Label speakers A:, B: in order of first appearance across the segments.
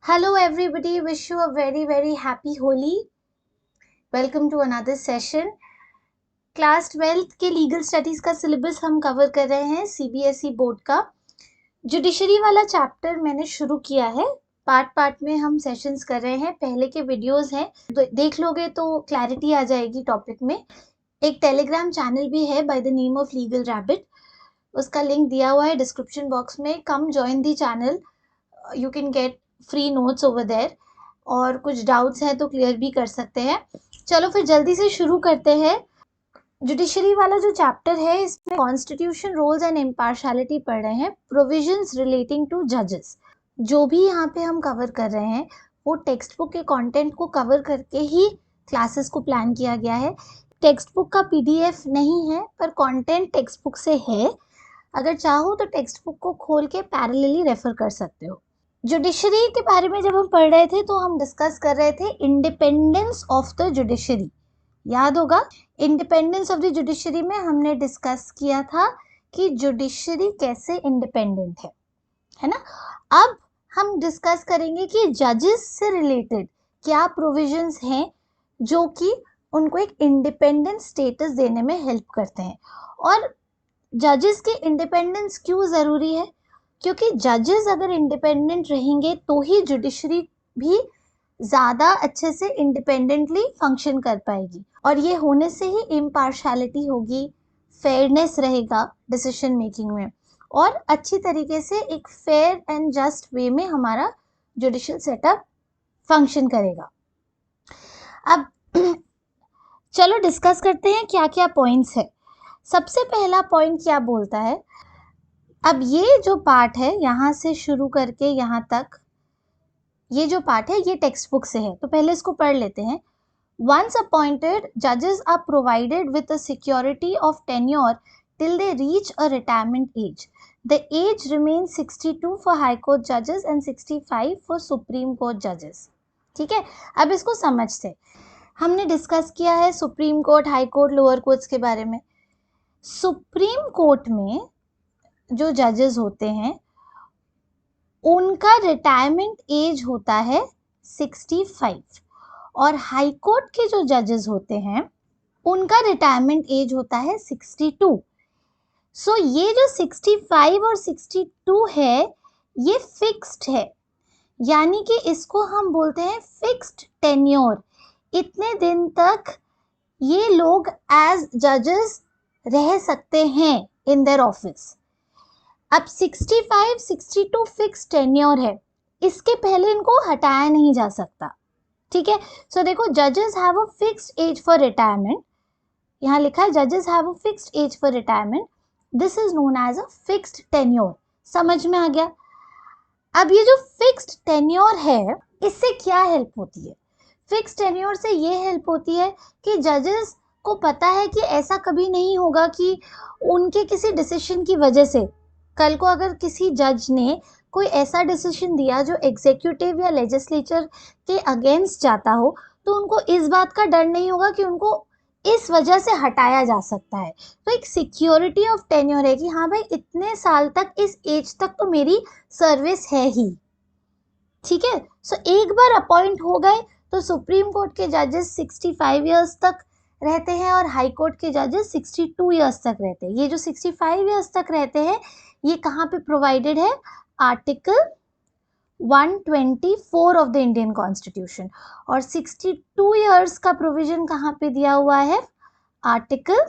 A: Hello everybody, wish you a very happy Holi. Welcome to another session. Class 12th के legal studies का syllabus हम cover कर रहे हैं सीबीएसई बोर्ड का। जुडिशरी वाला चैप्टर मैंने शुरू किया है, पार्ट में हम सेशंस कर रहे हैं। पहले के वीडियोस हैं, तो देख लोगे तो क्लैरिटी आ जाएगी टॉपिक में। एक टेलीग्राम चैनल भी है by the name of legal rabbit, उसका लिंक दिया हुआ है डिस्क्रिप्शन बॉक्स में। Come join the channel, you can get free notes over there, और कुछ डाउट्स हैं तो क्लियर भी कर सकते हैं। चलो फिर जल्दी से शुरू करते हैं। जुडिशरी वाला जो चैप्टर है इसमें कॉन्स्टिट्यूशन, रोल्स एंड इम्पार्शलिटी पढ़ रहे हैं, प्रोविजंस रिलेटिंग टू जजेस। जो भी यहाँ पे हम कवर कर रहे हैं वो टेक्स्ट बुक के कंटेंट को कवर करके ही क्लासेस को प्लान किया गया है। टेक्स्ट बुक का पीडीएफ नहीं है पर कंटेंट टेक्स्ट बुक से है। अगर चाहो तो टेक्स्ट बुक को खोल के पैरेलली रेफर कर सकते हो। जुडिशरी के बारे में जब हम पढ़ रहे थे तो हम डिस्कस कर रहे थे इंडिपेंडेंस ऑफ द जुडिशरी। याद होगा, इंडिपेंडेंस ऑफ द जुडिशरी में हमने डिस्कस किया था कि जुडिशरी कैसे इंडिपेंडेंट है ना। अब हम डिस्कस करेंगे कि जजेस से रिलेटेड क्या प्रोविजंस हैं जो कि उनको एक इंडिपेंडेंट स्टेटस देने में हेल्प करते हैं। और जजेस के इंडिपेंडेंस क्यों ज़रूरी है? क्योंकि जजेस अगर इंडिपेंडेंट रहेंगे तो ही जुडिशरी भी ज़्यादा अच्छे से इंडिपेंडेंटली फंक्शन कर पाएगी, और ये होने से ही इम्पार्शलिटी होगी, फेयरनेस रहेगा डिसीजन मेकिंग में, और अच्छी तरीके से एक फेयर एंड जस्ट वे में हमारा जुडिशियल सेटअप फंक्शन करेगा। अब चलो डिस्कस करते हैं क्या क्या पॉइंट्स है। सबसे पहला पॉइंट क्या बोलता है, अब ये जो पार्ट है यहाँ से शुरू करके यहाँ तक, ये जो पार्ट है ये टेक्स्ट बुक से है, तो पहले इसको पढ़ लेते हैं। Once appointed, judges are provided with a security of tenure till they reach a retirement age. The age remains 62 for High Court judges and 65 for Supreme Court judges. ठीक है, अब इसको समझते। हमने डिस्कस किया है supreme court, high court, lower courts के बारे में। सुप्रीम कोर्ट में जो जजेस होते हैं उनका रिटायरमेंट एज होता है 65, और हाई कोर्ट के जो जजेस होते हैं उनका रिटायरमेंट एज होता है 62। सो ये जो 65 और 62 है ये फिक्स्ड है, यानी कि इसको हम बोलते हैं फिक्स्ड टेन्योर। इतने दिन तक ये लोग एज जजेस रह सकते हैं इन देयर ऑफिस। अब 65, 62 फिक्स टेन्योर है, इसके पहले इनको हटाया नहीं जा सकता। ठीक है, सो देखो, जजेस have a fixed age for retirement, यहाँ लिखा है जजेस have a fixed age for retirement, this is known as a fixed tenure. समझ में आ गया? अब ये जो फिक्स्ड टेन्योर है इससे क्या हेल्प होती है? फिक्स्ड टेन्योर से ये हेल्प होती है कि जजेस को पता है कि ऐसा कभी नहीं होगा कि उनके किसी डिसीजन की वजह से कल को अगर किसी जज ने कोई ऐसा डिसीजन दिया जो एग्जीक्यूटिव या लेजिस्लेचर के अगेंस्ट जाता हो, तो उनको इस बात का डर नहीं होगा कि उनको इस वजह से हटाया जा सकता है। तो एक सिक्योरिटी ऑफ टेन्योर है कि हाँ भाई, इतने साल तक, इस एज तक तो मेरी सर्विस है ही। ठीक है, सो एक बार अपॉइंट हो गए तो सुप्रीम कोर्ट के जजेस 65 इयर्स तक रहते हैं और हाई कोर्ट के जजेस 62 इयर्स तक रहते हैं। ये जो 65 इयर्स तक रहते हैं ये कहाँ पे प्रोवाइडेड है? Article 124 of the Indian constitution. और 62 इयर्स का प्रोविजन कहाँ पे दिया हुआ है? Article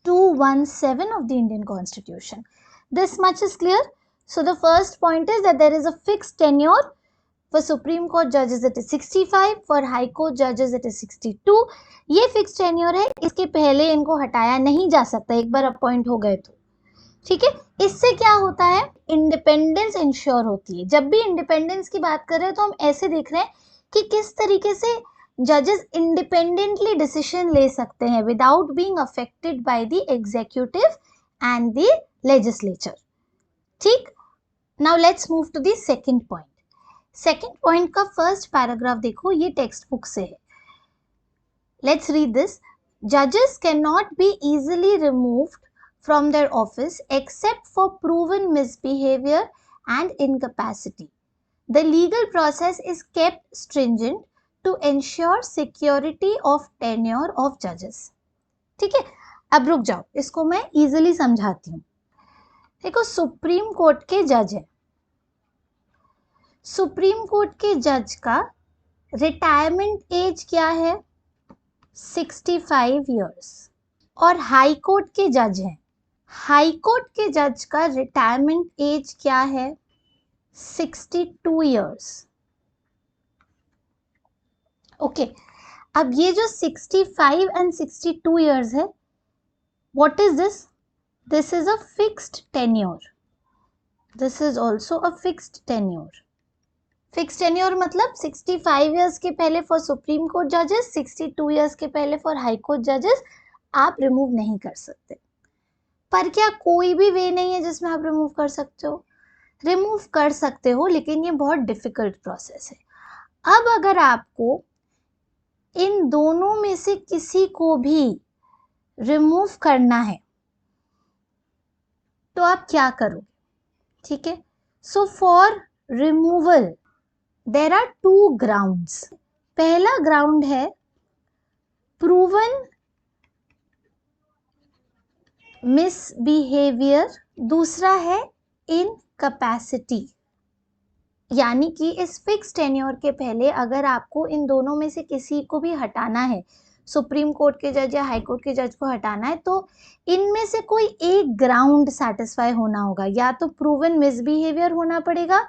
A: 217 of the Indian Constitution. This much is clear. So the first point is that there is a fixed tenure. For Supreme Court judges it is 65, for High Court judges it is 62. ये fix tenure है, इसके पहले इनको हटाया नहीं जा सकता एक बार अपॉइंट हो गए तो। ठीक है, इससे क्या होता है? इंडिपेंडेंस इंश्योर होती है। जब भी इंडिपेंडेंस की बात कर रहे हैं तो हम ऐसे देख रहे हैं कि किस तरीके से जजेस इंडिपेंडेंटली डिसीजन ले सकते हैं without being affected by the executive and the legislature. ठीक, now let's move to the second point. Second point का फर्स्ट पैराग्राफ देखो, ये टेक्स्ट बुक से है। Let's read this. जजेस can not be easily removed from their office except for proven misbehavior and incapacity. The legal process is kept stringent to ensure security of tenure of judges. ठीक है, अब रुक जाओ, इसको मैं इजीली समझाती हूँ. देखो, सुप्रीम कोर्ट के जज है. सुप्रीम कोर्ट के जज का रिटायरमेंट एज क्या है? 65 इयर्स. और हाई कोर्ट के जज हैं. हाई कोर्ट के जज का रिटायरमेंट एज क्या है? 62 इयर्स. ओके, अब ये जो 65 एंड 62 इयर्स है, what is this? This is a fixed tenure. This is also a fixed tenure. Fixed tenure मतलब 65 इयर्स के पहले फॉर सुप्रीम कोर्ट जजेस, 62 इयर्स के पहले फॉर हाई कोर्ट जजेस आप रिमूव नहीं कर सकते. पर क्या कोई भी वे नहीं है जिसमें आप रिमूव कर सकते हो? रिमूव कर सकते हो, लेकिन ये बहुत डिफिकल्ट प्रोसेस है. अब अगर आपको इन दोनों में से किसी को भी रिमूव करना है तो आप क्या करोगे? ठीक है, so for removal there are 2 grounds. पहला ग्राउंड है प्रूवन मिसबिहेवियर, दूसरा है इनकैपेसिटी. यानी कि इस फिक्स टेन्योर के पहले अगर आपको इन दोनों में से किसी को भी हटाना है, सुप्रीम कोर्ट के जज या हाई कोर्ट के जज को हटाना है, तो इनमें से कोई एक ग्राउंड सेटिस्फाई होना होगा. या तो प्रूवन मिसबिहेवियर होना पड़ेगा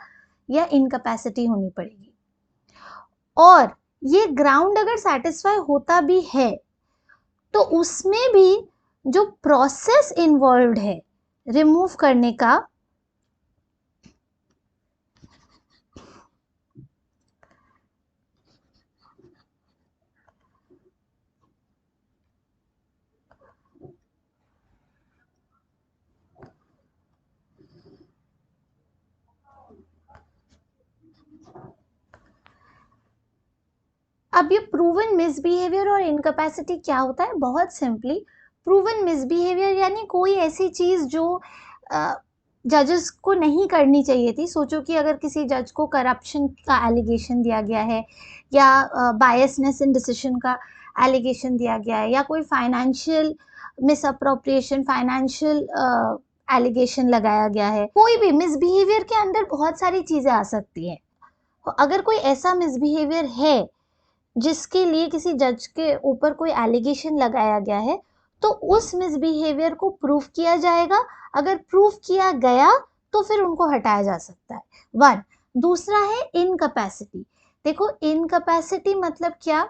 A: या इनकैपेसिटी होनी पड़ेगी. और ये ग्राउंड अगर सेटिस्फाई होता भी है तो उसमें भी जो प्रोसेस इन्वॉल्व्ड है रिमूव करने का, अब ये प्रूवन मिसबिहेवियर और इनकैपेसिटी क्या होता है? बहुत सिंपली, प्रूवन मिसबिहेवियर यानी कोई ऐसी चीज जो जजेस को नहीं करनी चाहिए थी. सोचो कि अगर किसी जज को करप्शन का एलिगेशन दिया गया है या बायसनेस इन डिसीजन का एलिगेशन दिया गया है या कोई फाइनेंशियल मिसअप्रोप्रिएशन, फाइनेंशियल एलिगेशन लगाया गया है. कोई भी मिसबिहेवियर के अंदर बहुत सारी चीजें आ सकती हैं. तो अगर कोई ऐसा मिसबिहेवियर है जिसके लिए किसी जज के ऊपर कोई एलिगेशन लगाया गया है, तो उस मिसबिहेवियर को प्रूफ किया जाएगा. अगर प्रूफ किया गया तो फिर उनको हटाया जा सकता है. 1. दूसरा है इनकैपेसिटी. देखो, इनकैपेसिटी मतलब क्या?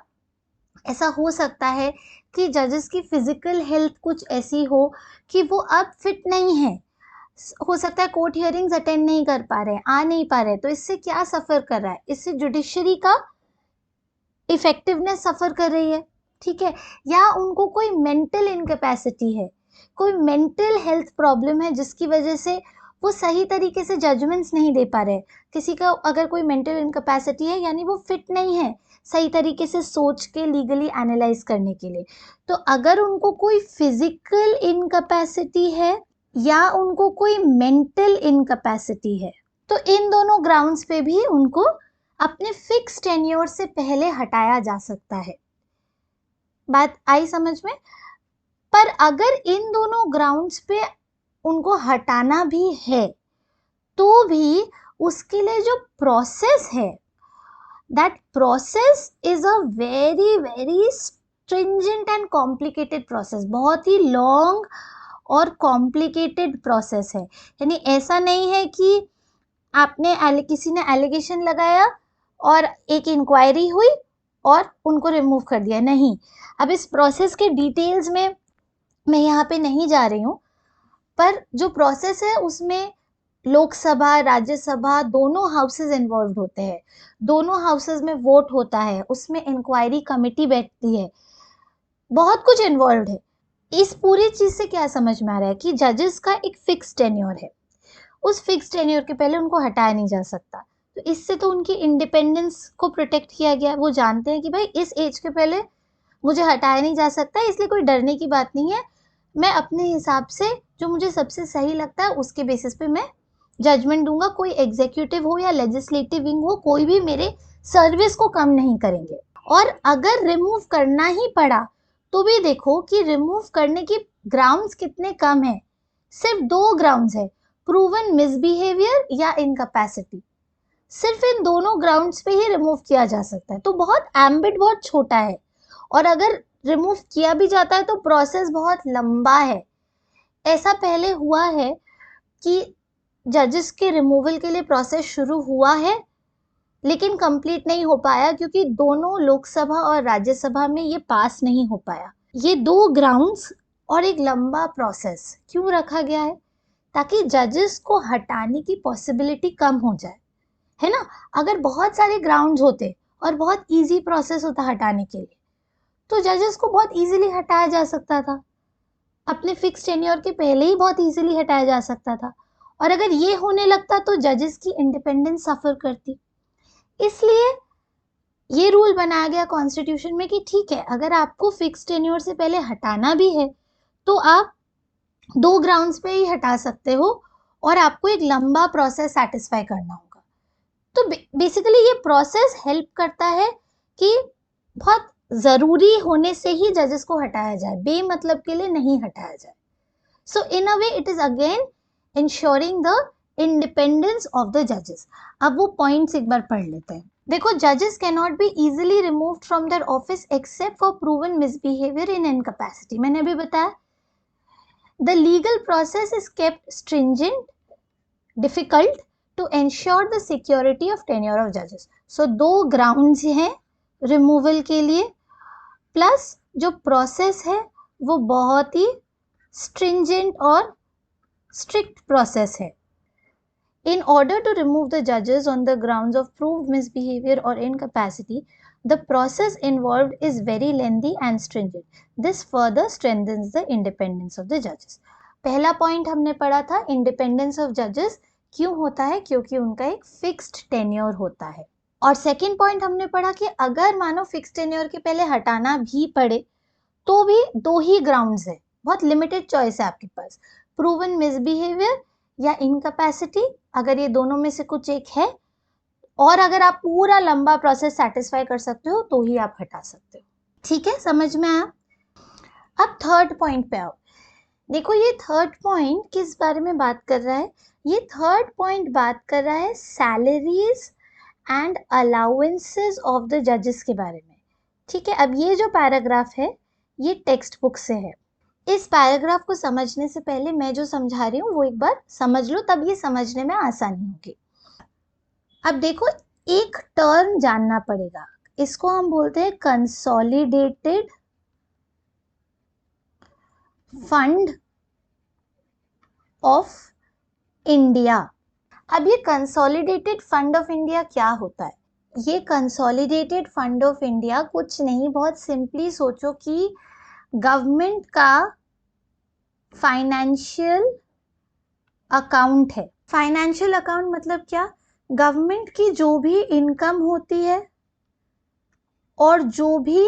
A: ऐसा हो सकता है कि जजेस की फिजिकल हेल्थ कुछ ऐसी हो कि वो अब फिट नहीं है. हो सकता है कोर्ट हियरिंग्स अटेंड नहीं कर पा रहे, आ नहीं पा रहे. तो इससे क्या सफर कर रहा है? इससे जुडिशरी का इफेक्टिवनेस सफर कर रही है. ठीक है, या उनको कोई मेंटल इनकैपेसिटी है, कोई मेंटल हेल्थ प्रॉब्लम है जिसकी वजह से वो सही तरीके से जजमेंट्स नहीं दे पा रहे. किसी का अगर कोई मेंटल इनकैपेसिटी है यानी वो फिट नहीं है सही तरीके से सोच के लीगली एनालाइज करने के लिए. तो अगर उनको कोई फिजिकल इनकैपेसिटी है या उनको कोई मेंटल इनकैपेसिटी है, तो इन दोनों ग्राउंड्स पे भी उनको अपने फिक्स टेन्योर से पहले हटाया जा सकता है. बात आई समझ में? पर अगर इन दोनों ग्राउंड्स पे उनको हटाना भी है तो भी उसके लिए जो प्रोसेस है, that process is a very very stringent and complicated process. बहुत ही लॉन्ग और कॉम्प्लिकेटेड प्रोसेस है. यानी ऐसा नहीं है कि आपने किसी ने एलिगेशन लगाया और एक इंक्वायरी हुई और उनको रिमूव कर दिया. नहीं, अब इस प्रोसेस के डिटेल्स में मैं यहाँ पे नहीं जा रही हूँ, पर जो प्रोसेस है उसमें लोकसभा, राज्यसभा दोनों हाउसेस इन्वॉल्व होते हैं. दोनों हाउसेस में वोट होता है, उसमें इंक्वायरी कमेटी बैठती है, बहुत कुछ इन्वॉल्व है. इस पूरी चीज से क्या समझ में आ रहा है कि जजेस का एक फिक्स टेन्योर है, उस फिक्स टेन्योर के पहले उनको हटाया नहीं जा सकता. तो इससे तो उनकी इंडिपेंडेंस को प्रोटेक्ट किया गया. वो जानते हैं कि भाई इस एज के पहले मुझे हटाया नहीं जा सकता, इसलिए कोई डरने की बात नहीं है. मैं अपने हिसाब से जो मुझे सबसे सही लगता है उसके बेसिस पे मैं जजमेंट दूंगा, कोई एग्जीक्यूटिव हो या लेजिस्लेटिव विंग हो, कोई भी मेरे सर्विस को कम नहीं करेंगे। और अगर रिमूव करना ही पड़ा तो भी देखो कि रिमूव करने की ग्राउंड्स कितने कम है, सिर्फ 2 ग्राउंड्स है, प्रूवन मिसबिहेवियर या इनकैपेसिटी। सिर्फ इन दोनों ग्राउंड्स पे ही रिमूव किया जा सकता है, तो बहुत एम्बिट बहुत छोटा है। और अगर रिमूव किया भी जाता है तो प्रोसेस बहुत लंबा है। ऐसा पहले हुआ है कि जजेस के रिमूवल के लिए प्रोसेस शुरू हुआ है लेकिन कंप्लीट नहीं हो पाया क्योंकि दोनों लोकसभा और राज्यसभा में ये पास नहीं हो पाया। ये 2 ग्राउंड्स और एक लंबा प्रोसेस क्यों रखा गया है? ताकि जजेस को हटाने की पॉसिबिलिटी कम हो जाए, है ना। अगर बहुत सारे ग्राउंड्स होते और बहुत इजी प्रोसेस होता हटाने के लिए तो जजेस को बहुत इजीली हटाया जा सकता था, अपने फिक्स टेन्योर के पहले ही बहुत इजीली हटाया जा सकता था। और अगर ये होने लगता तो जजेस की इंडिपेंडेंस सफर करती। इसलिए ये रूल बनाया गया कॉन्स्टिट्यूशन में कि ठीक है, अगर आपको फिक्स टेन्योर से पहले हटाना भी है तो आप 2 ग्राउंड्स पे ही हटा सकते हो और आपको एक लंबा प्रोसेस सेटिस्फाई करना होगा। तो बेसिकली ये प्रोसेस हेल्प करता है कि बहुत जरूरी होने से ही जजेस को हटाया जाए, बेमतलब के लिए नहीं हटाया जाए। So in a way it is again ensuring the independence of the जजेस। अब वो पॉइंट्स एक बार पढ़ लेते हैं। देखो, जजेस can not be easily removed from their office except for proven misbehaviour in incapacity. मैंने अभी बताया the legal process is kept stringent difficult to ensure the security of tenure of जजेस। सो 2 ग्राउंड्स हैं रिमूवल के लिए, plus जो process है वो बहुत ही स्ट्रिंजेंट और स्ट्रिक्ट प्रोसेस है। In order to remove the judges on the grounds of proved misbehavior or incapacity, the process involved is very lengthy and stringent. This further strengthens the independence of the judges. पहला point हमने पढ़ा था independence of जजेस क्यों होता है, क्योंकि उनका एक फिक्स्ड टेन्योर होता है। और सेकेंड पॉइंट हमने पढ़ा कि अगर मानो फिक्स्ड टेन्योर के पहले हटाना भी पड़े तो भी 2 ही ग्राउंड्स है, बहुत लिमिटेड चॉइस है आपके पास, प्रूवन मिसबिहेवियर या इनकैपेसिटी। अगर ये दोनों में से कुछ एक है और अगर आप पूरा लंबा प्रोसेस सेटिस्फाई कर सकते हो तो ही आप हटा सकते हो। ठीक है, समझ में आया? अब थर्ड पॉइंट पे आओ। देखो, ये थर्ड पॉइंट किस बारे में बात कर रहा है? ये थर्ड पॉइंट बात कर रहा है salaries and allowances of the जजेस के बारे में। ठीक है, अब ये जो पैराग्राफ है ये टेक्स्ट बुक से है। इस पैराग्राफ को समझने से पहले मैं जो समझा रही हूँ वो एक बार समझ लो, तब ये समझने में आसानी होगी। अब देखो, एक टर्म जानना पड़ेगा, इसको हम बोलते हैं कंसोलिडेटेड फंड ऑफ इंडिया। अब ये कंसोलिडेटेड फंड ऑफ इंडिया क्या होता है? ये कंसोलिडेटेड फंड ऑफ इंडिया कुछ नहीं, बहुत सिंपली सोचो कि गवर्नमेंट का फाइनेंशियल अकाउंट है। फाइनेंशियल अकाउंट मतलब क्या? गवर्नमेंट की जो भी इनकम होती है और जो भी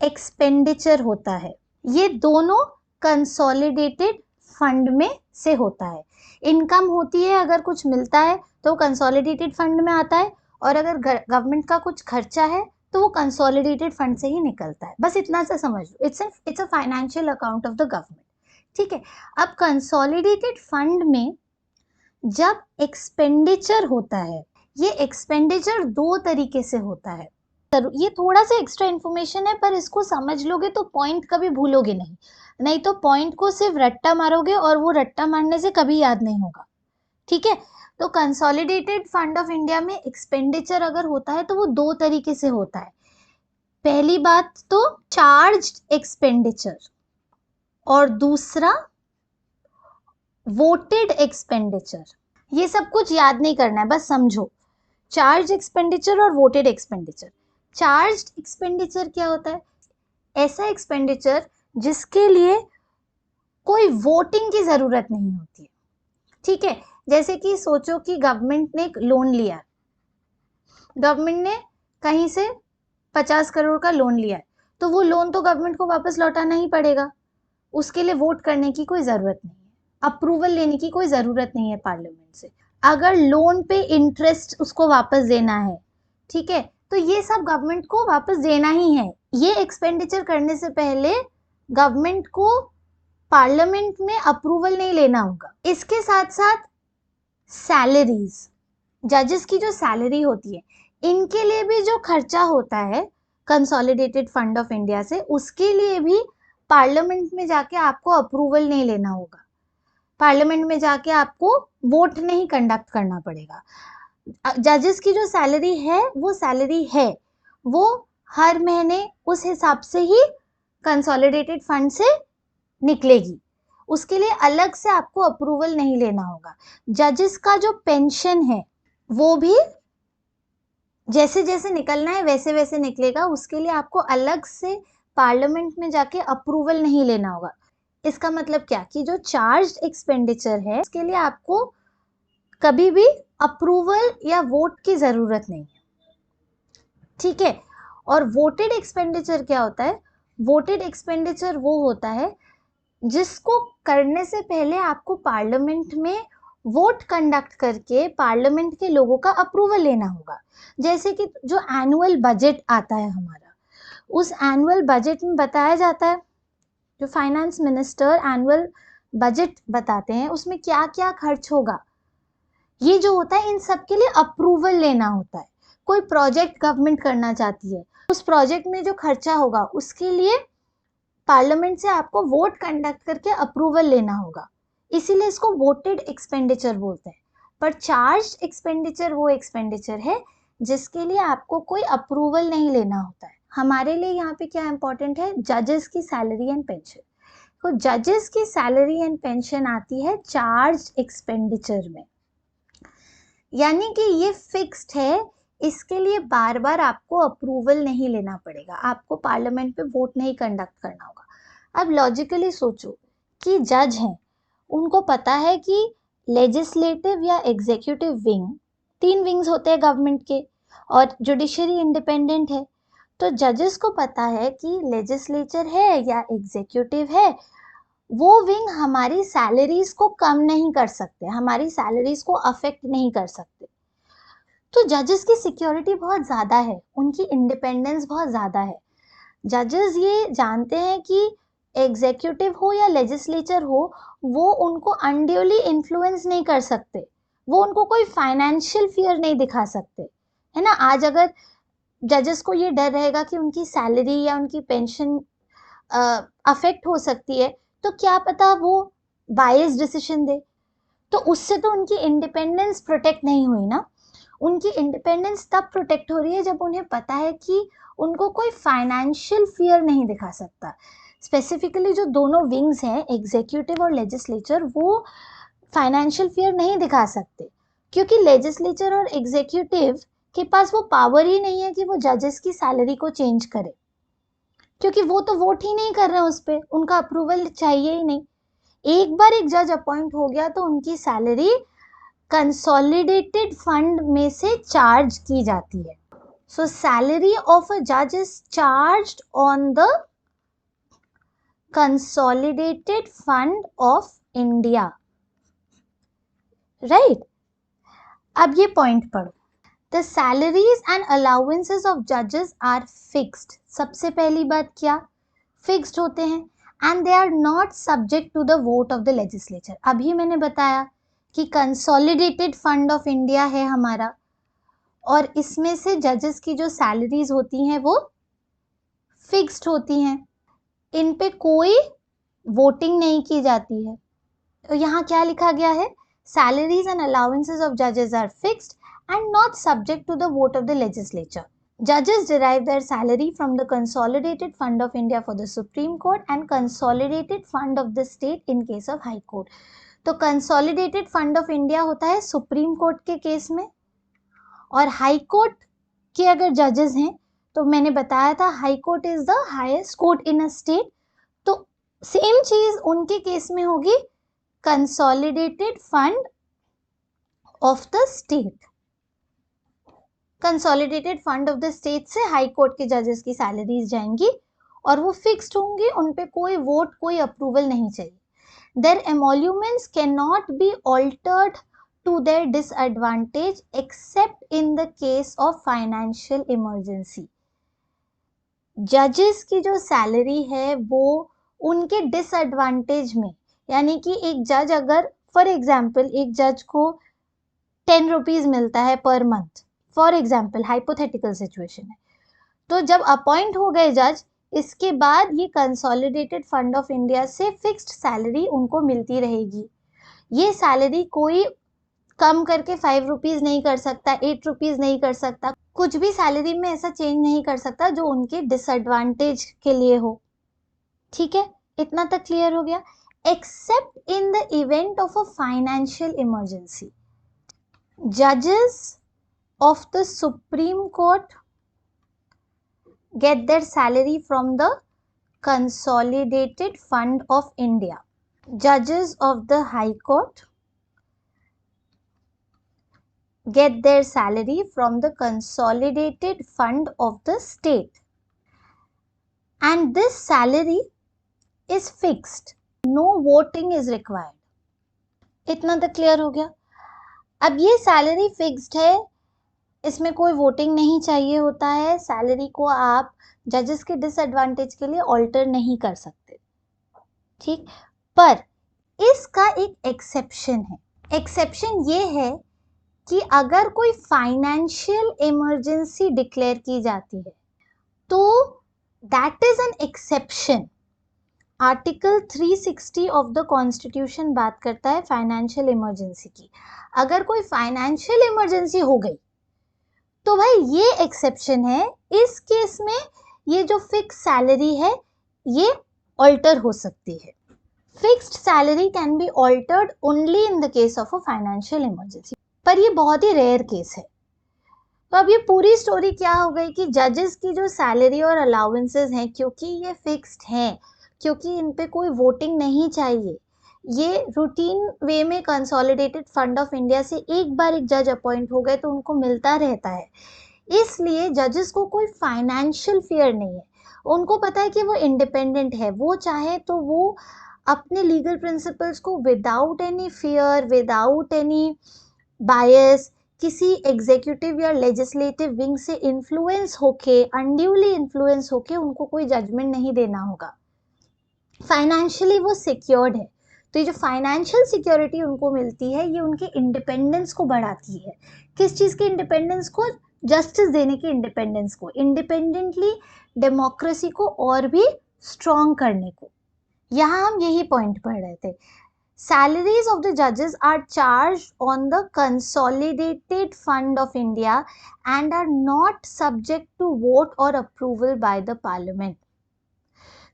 A: एक्सपेंडिचर होता है, ये दोनों कंसोलिडेटेड फंड में से होता है। इनकम होती है, अगर कुछ मिलता है तो कंसोलिडेटेड फंड में आता है, और अगर गवर्नमेंट का कुछ खर्चा है तो वो कंसोलिडेटेड फंड से ही निकलता है। बस इतना सा समझ लो, it's a financial account of the government. ठीक है, अब कंसोलिडेटेड फंड में जब एक्सपेंडिचर होता है, ये एक्सपेंडिचर 2 तरीके से होता है। ये थोड़ा सा एक्स्ट्रा इन्फॉर्मेशन है, पर इसको समझ लोगे तो पॉइंट कभी भूलोगे नहीं तो पॉइंट को सिर्फ रट्टा मारोगे और वो रट्टा मारने से कभी याद नहीं होगा। ठीक है, तो कंसोलिडेटेड फंड ऑफ इंडिया में एक्सपेंडिचर अगर होता है तो वो 2 तरीके से होता है। पहली बात तो चार्ज्ड एक्सपेंडिचर और दूसरा वोटेड एक्सपेंडिचर। ये सब कुछ याद नहीं करना है, बस समझो चार्ज एक्सपेंडिचर और वोटेड एक्सपेंडिचर। चार्ज्ड एक्सपेंडिचर क्या होता है? ऐसा एक्सपेंडिचर जिसके लिए कोई वोटिंग की जरूरत नहीं होती है। ठीक है, जैसे कि सोचो कि गवर्नमेंट ने एक लोन लिया, गवर्नमेंट ने कहीं से 50 करोड़ का लोन लिया है, तो वो लोन तो गवर्नमेंट को वापस लौटाना ही पड़ेगा। उसके लिए वोट करने की कोई जरूरत नहीं है, अप्रूवल लेने की कोई जरूरत नहीं है पार्लियामेंट से। अगर लोन पे इंटरेस्ट उसको वापस देना है, ठीक है, तो ये सब गवर्नमेंट को वापस देना ही है। ये एक्सपेंडिचर करने से पहले गवर्नमेंट को पार्लियामेंट में अप्रूवल नहीं लेना होगा। इसके साथ साथ सैलरीज, जजेस की जो सैलरी होती है, इनके लिए भी जो खर्चा होता है कंसोलिडेटेड फंड ऑफ इंडिया से, उसके लिए भी पार्लियामेंट में जाके आपको अप्रूवल नहीं लेना होगा। पार्लियामेंट में जाके आपको वोट नहीं कंडक्ट करना पड़ेगा। जजेस की जो सैलरी है वो हर महीने उस हिसाब से ही कंसोलिडेटेड फंड से निकलेगी। उसके लिए अलग से आपको अप्रूवल नहीं लेना होगा। जजेस का जो पेंशन है वो भी जैसे जैसे निकलना है वैसे वैसे निकलेगा। उसके लिए आपको अलग से पार्लियामेंट में जाके अप्रूवल नहीं लेना होगा। इसका मतलब क्या कि जो चार्ज एक्सपेंडिचर है उसके लिए आपको कभी भी अप्रूवल या वोट की जरूरत नहीं है, ठीक है। और वोटेड एक्सपेंडिचर क्या होता है? वोटेड एक्सपेंडिचर वो होता है जिसको करने से पहले आपको पार्लियामेंट में वोट कंडक्ट करके पार्लियामेंट के लोगों का अप्रूवल लेना होगा। जैसे कि जो एनुअल बजट आता है हमारा, उस एनुअल बजट में बताया जाता है, जो फाइनेंस मिनिस्टर एनुअल बजट बताते हैं उसमें क्या क्या खर्च होगा, ये जो होता है इन सब के लिए अप्रूवल लेना होता है। कोई प्रोजेक्ट गवर्नमेंट करना चाहती है, उस प्रोजेक्ट में जो खर्चा होगा उसके लिए पार्लियामेंट से आपको वोट कंडक्ट करके अप्रूवल लेना होगा, इसीलिए इसको वोटेड एक्सपेंडिचर बोलते हैं। पर चार्ज एक्सपेंडिचर वो एक्सपेंडिचर है जिसके लिए आपको कोई अप्रूवल नहीं लेना होता है। हमारे लिए यहाँ पे क्या इंपॉर्टेंट है? जजेस की सैलरी एंड पेंशन। तो जजेस की सैलरी एंड पेंशन आती है चार्ज एक्सपेंडिचर में, यानी कि ये फिक्स्ड है, इसके लिए बार बार आपको अप्रूवल नहीं लेना पड़ेगा, आपको पार्लियामेंट पे वोट नहीं कंडक्ट करना होगा। अब लॉजिकली सोचो कि जज हैं, उनको पता है कि लेजिस्लेटिव या एग्जीक्यूटिव विंग, 3 विंग्स होते हैं गवर्नमेंट के, और जुडिशरी इंडिपेंडेंट है। तो जजेस को पता है कि लेजिस्लेचर है या एग्जीक्यूटिव है, वो विंग हमारी सैलरीज को कम नहीं कर सकते, हमारी सैलरीज को अफेक्ट नहीं कर सकते। तो जजेस की सिक्योरिटी बहुत ज़्यादा है, उनकी इंडिपेंडेंस बहुत ज़्यादा है। जजेस ये जानते हैं कि एग्जीक्यूटिव हो या लेजिस्लेचर हो, वो उनको अनड्यूली इन्फ्लुएंस नहीं कर सकते, वो उनको कोई फाइनेंशियल फियर नहीं दिखा सकते, है ना। आज अगर जजेस को ये डर रहेगा कि उनकी सैलरी या उनकी पेंशन अफेक्ट हो सकती है, तो क्या पता वो बायस डिसीजन दे, तो उससे तो उनकी इंडिपेंडेंस प्रोटेक्ट नहीं हुई ना। उनकी इंडिपेंडेंस तब प्रोटेक्ट हो रही है जब उन्हें पता है कि उनको कोई फाइनेंशियल फियर नहीं दिखा सकता। स्पेसिफिकली जो दोनों विंग्स हैं, एग्जीक्यूटिव और लेजिस्लेचर, वो फाइनेंशियल फियर नहीं दिखा सकते, क्योंकि लेजिस्लेचर और एग्जीक्यूटिव के पास वो पावर ही नहीं है कि वो जजेस की सैलरी को चेंज करे, क्योंकि वो तो वोट ही नहीं कर रहे हैं उस पर, उनका अप्रूवल चाहिए ही नहीं। एक बार एक जज अपॉइंट हो गया तो उनकी सैलरी कंसोलिडेटेड फंड में से चार्ज की जाती है। सो सैलरी ऑफ अ जज is charged on the consolidated fund of India, right. अब ये पॉइंट पढ़ो, the salaries and allowances of जजेस आर फिक्स्ड। सबसे पहली बात क्या, फिक्स्ड होते हैं, and they are not subject to the vote of the legislature. अभी मैंने बताया कि कंसोलिडेटेड फंड ऑफ इंडिया है हमारा, और इसमें से जजेस की जो सैलरीज होती हैं वो फिक्स्ड होती हैं, इन पे कोई वोटिंग नहीं की जाती है। तो यहाँ क्या लिखा गया है, सैलरीज एंड अलाउंसेस ऑफ जजेस are fixed and not subject to the vote of the legislature. Judges derive their salary from the Consolidated Fund of India for the Supreme Court and Consolidated Fund of the State in case of High Court. तो Consolidated Fund of India होता है supreme court के case में, और high court के अगर जजेस हैं तो मैंने बताया था high court is the highest court in a state, तो सेम चीज उनके केस में होगी, consolidated fund of the state. Consolidated fund of the state से हाई कोर्ट के जजेस की सैलरीज जाएंगी और वो फिक्स्ड होंगी, उन पे कोई वोट कोई अप्रूवल नहीं चाहिए। Their emoluments can not be altered to their disadvantage except in the case of financial emergency. जजेस की जो सैलरी है वो उनके डिसएडवांटेज में, यानी कि एक जज अगर फॉर एग्जाम्पल एक जज को 10 रुपीज मिलता है per month, for example hypothetical situation है, तो जब अपॉइंट हो गए जज, इसके बाद ये कंसोलिडेटेड फंड ऑफ इंडिया से फिक्स्ड सैलरी उनको मिलती रहेगी। ये सैलरी कोई कम करके 5 रुपीज नहीं कर सकता, 8 रुपीज नहीं कर सकता, कुछ भी सैलरी में ऐसा चेंज नहीं कर सकता जो उनके डिसएडवांटेज के लिए हो। ठीक है, इतना तक क्लियर हो गया। Except in the event of a financial emergency, जजेस of the supreme court get their salary from the consolidated fund of India. Judges of the High Court get their salary from the consolidated fund of the state. And this salary is fixed. No voting is required. इतना तक clear हो गया। अब ये salary fixed है, इसमें कोई voting नहीं चाहिए होता है, सैलरी को आप जजेस के डिसएडवांटेज के लिए ऑल्टर नहीं कर सकते। ठीक, पर इसका एक एक्सेप्शन है। एक्सेप्शन ये है कि अगर कोई फाइनेंशियल इमरजेंसी डिक्लेयर की जाती है तो that is an exception. Article 360 of the constitution बात करता है फाइनेंशियल इमरजेंसी की। अगर कोई फाइनेंशियल इमरजेंसी हो गई तो भाई ये एक्सेप्शन है, इस केस में ये जो फिक्स सैलरी है ये ऑल्टर हो सकती है। Fixed salary can be altered only in the case of a financial emergency, पर ये बहुत ही रेयर केस है। तो अब ये पूरी स्टोरी क्या हो गई कि जजेस की जो सैलरी और अलाउंसेस हैं, क्योंकि ये फिक्स्ड हैं, क्योंकि इन पे कोई वोटिंग नहीं चाहिए, ये रूटीन वे में कंसोलिडेटेड फंड ऑफ इंडिया से एक बार एक जज अपॉइंट हो गए तो उनको मिलता रहता है, इसलिए जजेस को कोई फाइनेंशियल फियर नहीं है। उनको पता है कि वो इंडिपेंडेंट है, वो चाहे तो वो अपने लीगल प्रिंसिपल्स को without any fear, without any बायस, किसी एग्जीक्यूटिव या लेजिस्लेटिव विंग से इन्फ्लुएंस होके, अनड्यूली इन्फ्लुएंस होके उनको कोई जजमेंट नहीं देना होगा। फाइनेंशियली वो सिक्योर्ड है, तो ये जो फाइनेंशियल सिक्योरिटी उनको मिलती है ये उनके इंडिपेंडेंस को बढ़ाती है। किस चीज़ के इंडिपेंडेंस को? जस्टिस देने के इंडिपेंडेंस को, इंडिपेंडेंटली डेमोक्रेसी को और भी स्ट्रॉन्ग करने को। यहाँ हम यही पॉइंट पढ़ रहे थे। Salaries of the judges are charged on the consolidated fund of India and are not subject to vote or approval by the parliament.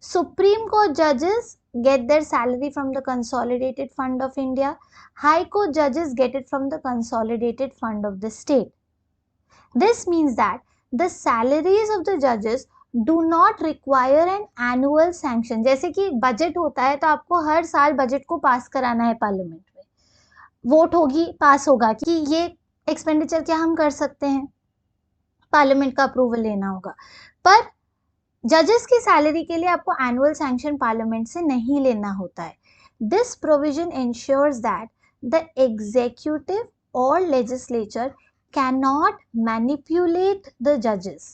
A: Supreme Court judges get their salary from the consolidated fund of India. High Court judges get it from the consolidated fund of the state. This means that the salaries of the judges do not require an annual sanction. जैसे कि budget होता है तो आपको हर साल budget को पास कराना है पार्लियामेंट में, वोट होगी, पास होगा कि ये एक्सपेंडिचर क्या हम कर सकते हैं, पार्लियामेंट का अप्रूवल लेना होगा। पर जजेस की सैलरी के लिए आपको एनुअल सैंक्शन पार्लियामेंट से नहीं लेना होता है। This provision ensures that the executive और legislature cannot manipulate the judges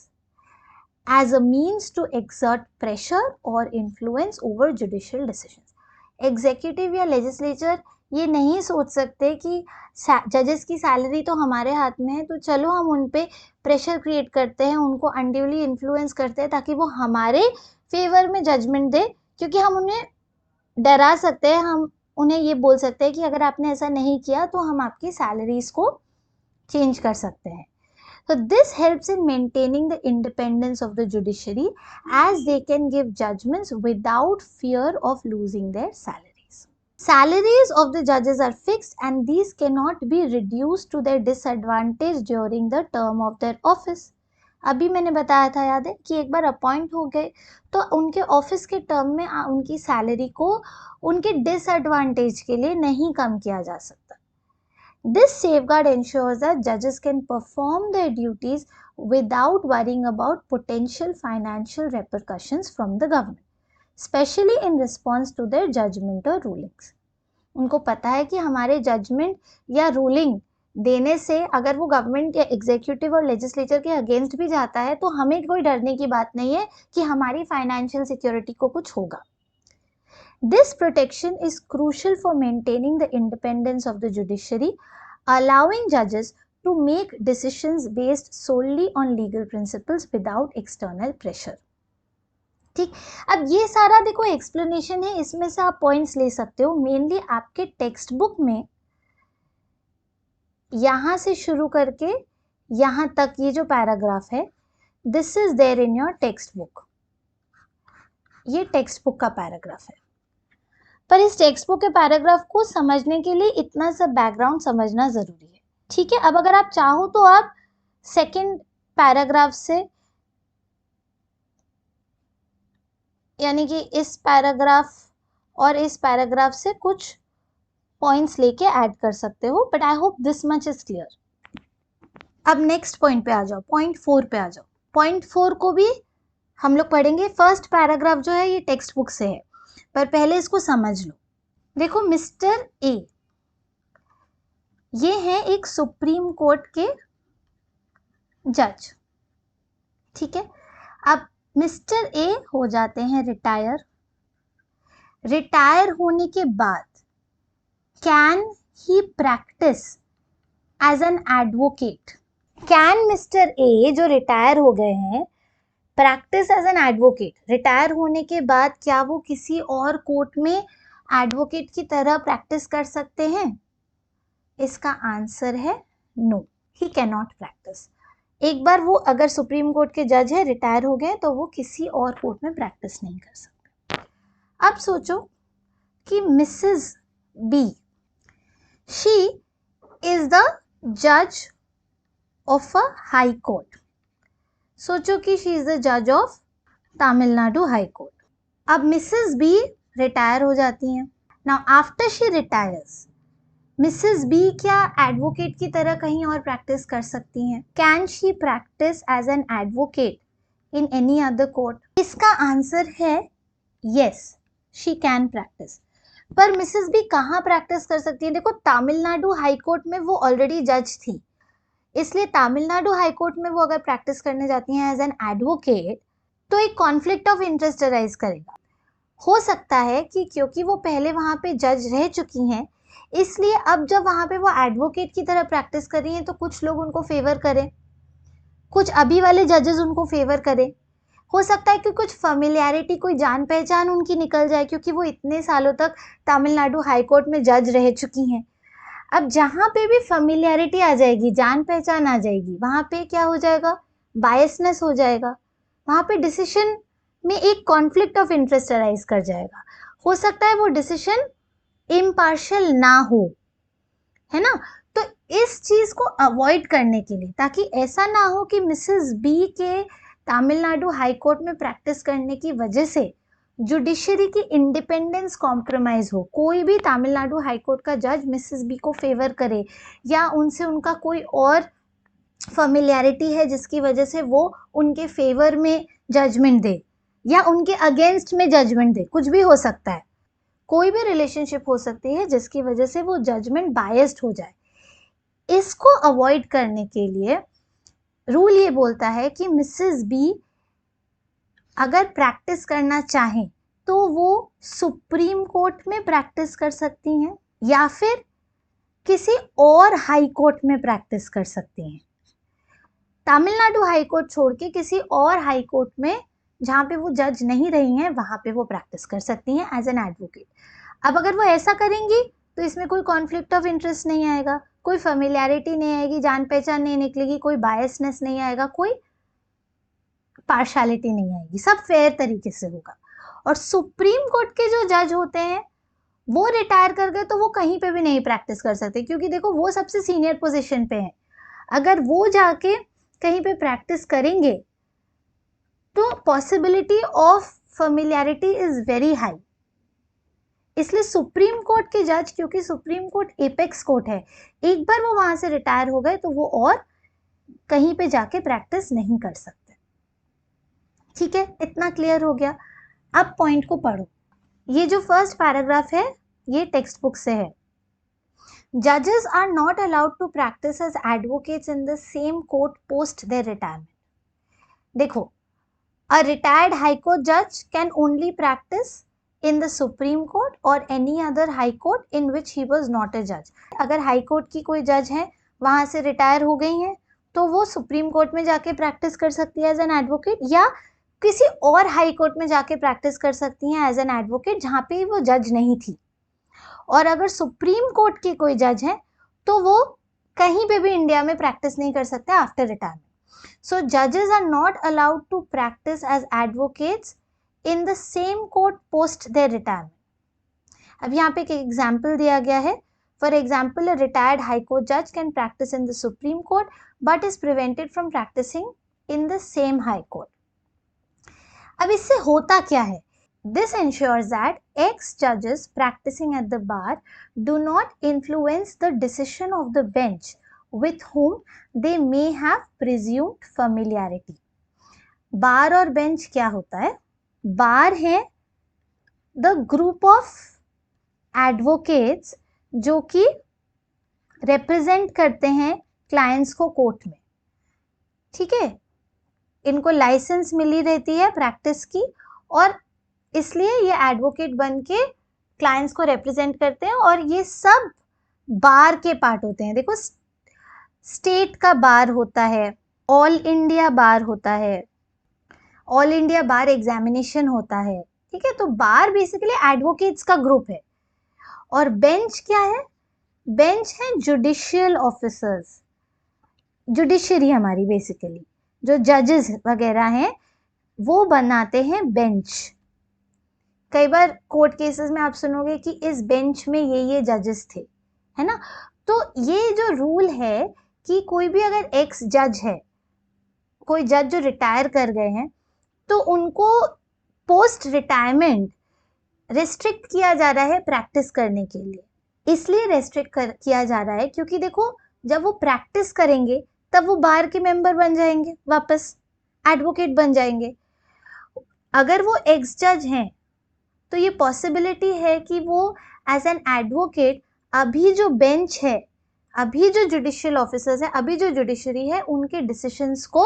A: as a means to exert pressure or influence over judicial decisions. Executive या लेजिस्लेचर ये नहीं सोच सकते कि जजेस की सैलरी तो हमारे हाथ में है तो चलो हम उन पे प्रेशर क्रिएट करते हैं, उनको अनड्यूली इन्फ्लुएंस करते हैं ताकि वो हमारे फेवर में जजमेंट दे, क्योंकि हम उन्हें डरा सकते हैं, हम उन्हें ये बोल सकते हैं कि अगर आपने ऐसा नहीं किया तो हम आपकी सैलरीज को चेंज कर सकते हैं। So this helps in maintaining the independence of the judiciary as they can give judgments without fear of losing their salaries. Salaries of the judges are fixed and these cannot be reduced to their disadvantage during the term of their office. अभी मैंने बताया था, याद है कि एक बार appoint हो गए तो उनके ऑफिस के टर्म में उनकी सैलरी को उनके डिसएडवांटेज के लिए नहीं कम किया जा सकता। This safeguard ensures that judges can perform their duties without worrying about potential financial repercussions from the government, especially in response to their judgment or rulings. उनको पता है कि हमारे जजमेंट या रूलिंग देने से अगर वो गवर्नमेंट या एग्जीक्यूटिव और लेजिस्लेचर के अगेंस्ट भी जाता है तो हमें कोई डरने की बात नहीं है कि हमारी फाइनेंशियल सिक्योरिटी को कुछ होगा. This protection is crucial for maintaining the independence of the judiciary, allowing judges to make decisions based solely on legal principles without external pressure. ठीक, अब ये सारा देखो एक्सप्लेनेशन है, इसमें से आप पॉइंट्स ले सकते हो. मेनली आपके टेक्स्ट बुक में यहां से शुरू करके यहां तक ये जो पैराग्राफ है, this is there in your text book. ये टेक्स्ट बुक का पैराग्राफ है, पर इस टेक्स्ट बुक के पैराग्राफ को समझने के लिए इतना सा बैकग्राउंड समझना जरूरी है. ठीक है, अब अगर आप चाहो तो आप सेकंड पैराग्राफ से, यानी कि इस पैराग्राफ और इस पैराग्राफ से कुछ पॉइंट्स लेके ऐड कर सकते हो, but I hope this much is clear. अब नेक्स्ट पॉइंट पे आ जाओ, पॉइंट 4 पे आ जाओ. पॉइंट 4 को भी हम लोग पढ़ेंगे. फर्स्ट पैराग्राफ जो है ये टेक्स्ट बुक से है, पर पहले इसको समझ लो. देखो, मिस्टर ए ये है एक सुप्रीम कोर्ट के जज. ठीक है, अब मिस्टर ए हो जाते हैं रिटायर. रिटायर होने के बाद can he practise as an advocate? Can mister A जो रिटायर हो गए हैं practise as an advocate? Retire होने के बाद क्या वो किसी और कोर्ट में एडवोकेट की तरह प्रैक्टिस कर सकते हैं? इसका आंसर है no, he can not practise. एक बार वो अगर सुप्रीम कोर्ट के जज है, रिटायर हो गए, तो वो किसी और कोर्ट में प्रैक्टिस नहीं कर सकते. अब सोचो कि Mrs B, she is the जज ऑफ अ हाई कोर्ट. सोचो कि शी इज द जज ऑफ तमिलनाडु हाई कोर्ट. अब मिसेस बी रिटायर हो जाती हैं. Now after she retires, Mrs B क्या एडवोकेट की तरह कहीं और प्रैक्टिस कर सकती हैं? Can she practise as an advocate in any other court? इसका आंसर है यस, शी कैन प्रैक्टिस. पर मिसेस बी कहाँ प्रैक्टिस कर सकती है? देखो, तमिलनाडु हाई कोर्ट में वो ऑलरेडी जज थी, इसलिए तमिलनाडु हाई कोर्ट में वो अगर प्रैक्टिस करने जाती हैं एज एन एडवोकेट तो एक कॉन्फ्लिक्ट ऑफ इंटरेस्ट अराइज करेगा. हो सकता है कि क्योंकि वो पहले वहाँ पे जज रह चुकी हैं, इसलिए अब जब वहाँ पे वो एडवोकेट की तरह प्रैक्टिस कर रही हैं तो कुछ लोग उनको फेवर करें, कुछ अभी वाले जजेस उनको फेवर करें. हो सकता है कि कुछ फेमिलियरिटी, कोई जान पहचान उनकी निकल जाए, क्योंकि वो इतने सालों तक तमिलनाडु हाई कोर्ट में जज रह चुकी हैं. अब जहाँ पे भी फेमिलियरिटी आ जाएगी, जान पहचान आ जाएगी, वहाँ पे क्या हो जाएगा? बायसनेस हो जाएगा. वहाँ पे डिसीजन में एक कॉन्फ्लिक्ट ऑफ इंटरेस्ट अराइज कर जाएगा. हो सकता है वो डिसीजन इम्पार्शियल ना हो, है ना. तो इस चीज को अवॉइड करने के लिए, ताकि ऐसा ना हो कि मिसेस बी के तमिलनाडु हाई कोर्ट में प्रैक्टिस करने की वजह से जुडिशरी की इंडिपेंडेंस कॉम्प्रोमाइज हो, कोई भी तमिलनाडु हाई कोर्ट का जज मिसेस बी को फेवर करे, या उनसे उनका कोई और फेमिलियरिटी है जिसकी वजह से वो उनके फेवर में जजमेंट दे या उनके अगेंस्ट में जजमेंट दे. कुछ भी हो सकता है, कोई भी रिलेशनशिप हो सकती है जिसकी वजह से वो जजमेंट बायस्ड हो जाए. इसको अवॉइड करने के लिए रूल ये बोलता है कि मिसेस बी अगर प्रैक्टिस करना चाहें तो वो सुप्रीम कोर्ट में प्रैक्टिस कर सकती हैं या फिर किसी और हाई कोर्ट में प्रैक्टिस कर सकती हैं. तमिलनाडु हाई कोर्ट छोड़ के किसी और हाई कोर्ट में जहाँ पे वो जज नहीं रही हैं, वहाँ पे वो प्रैक्टिस कर सकती हैं एज एन एडवोकेट. अब अगर वो ऐसा करेंगी तो इसमें कोई कॉन्फ्लिक्ट ऑफ इंटरेस्ट नहीं आएगा, कोई फेमिलियरिटी नहीं आएगी, जान पहचान नहीं निकलेगी, कोई बायसनेस नहीं आएगा, कोई पार्शलिटी नहीं आएगी, सब फेयर तरीके से होगा. और सुप्रीम कोर्ट के जो जज होते हैं वो रिटायर कर गए तो वो कहीं पे भी नहीं प्रैक्टिस कर सकते, क्योंकि देखो वो सबसे सीनियर पोजीशन पे हैं. अगर वो जाके कहीं पे प्रैक्टिस करेंगे तो possibility of familiarity is very high. इसलिए सुप्रीम कोर्ट के जज, क्योंकि सुप्रीम कोर्ट एपेक्स कोर्ट है, एक बार वो वहां से रिटायर हो गए तो वो और कहीं पे जाके प्रैक्टिस नहीं कर सकते. ठीक है, इतना क्लियर हो गया. अब पॉइंट को पढ़ो. ये जो फर्स्ट पैराग्राफ है ये टेक्स्ट बुक से है। जजेस are not allowed to practise as advocates in the same court post their retirement. देखो, a retired high court judge can only practice in the Supreme Court or any other high court in which he was not a judge. अगर high court की कोई जज है, वहां से retire हो गई हैं, तो वो सुप्रीम कोर्ट में जाके प्रैक्टिस कर सकती है एज एन एडवोकेट, या किसी और हाई कोर्ट में जाके प्रैक्टिस कर सकती हैं एज एन एडवोकेट जहाँ पे वो जज नहीं थी। और अगर सुप्रीम कोर्ट की कोई जज है तो वो कहीं पे भी इंडिया में प्रैक्टिस नहीं कर सकते after retirement. So judges are not allowed to practice as advocates in the same court post their retirement. अब यहाँ पे एक एग्जाम्पल दिया गया है। For example, a retired high court judge can practice in the Supreme Court but is prevented from practicing in the same high court. अब इससे होता क्या है? This ensures that ex-judges practicing at the bar do not influence the decision of the bench with whom they may have presumed familiarity. बार और bench क्या होता है? बार है the group of advocates जो कि represent करते हैं clients को कोर्ट में, ठीक है? इनको लाइसेंस मिली रहती है प्रैक्टिस की और इसलिए ये एडवोकेट बन के क्लाइंट्स को रिप्रेजेंट करते हैं और ये सब बार के पार्ट होते हैं। देखो, स्टेट का बार होता है, ऑल इंडिया बार होता है, ऑल इंडिया बार एग्जामिनेशन होता है, ठीक है? तो बार बेसिकली एडवोकेट्स का ग्रुप है। और बेंच क्या है? बेंच है जुडिशियल ऑफिसर्स, जुडिशरी हमारी बेसिकली जो जजेस वगैरह हैं वो बनाते हैं बेंच। कई बार कोर्ट केसेस में आप सुनोगे कि इस बेंच में ये जजेस थे, है ना? तो ये जो रूल है कि कोई भी अगर एक्स जज है, कोई जज जो रिटायर कर गए हैं, तो उनको पोस्ट रिटायरमेंट रेस्ट्रिक्ट किया जा रहा है प्रैक्टिस करने के लिए। इसलिए रेस्ट्रिक्ट किया जा रहा है क्योंकि देखो, जब वो प्रैक्टिस करेंगे तब वो बार के मेंबर बन जाएंगे, वापस एडवोकेट बन जाएंगे। अगर वो एक्स जज हैं तो ये पॉसिबिलिटी है कि वो एज एन एडवोकेट अभी जो बेंच है, अभी जो जुडिशियल ऑफिसर्स है, अभी जो जुडिशरी है, उनके डिसीजंस को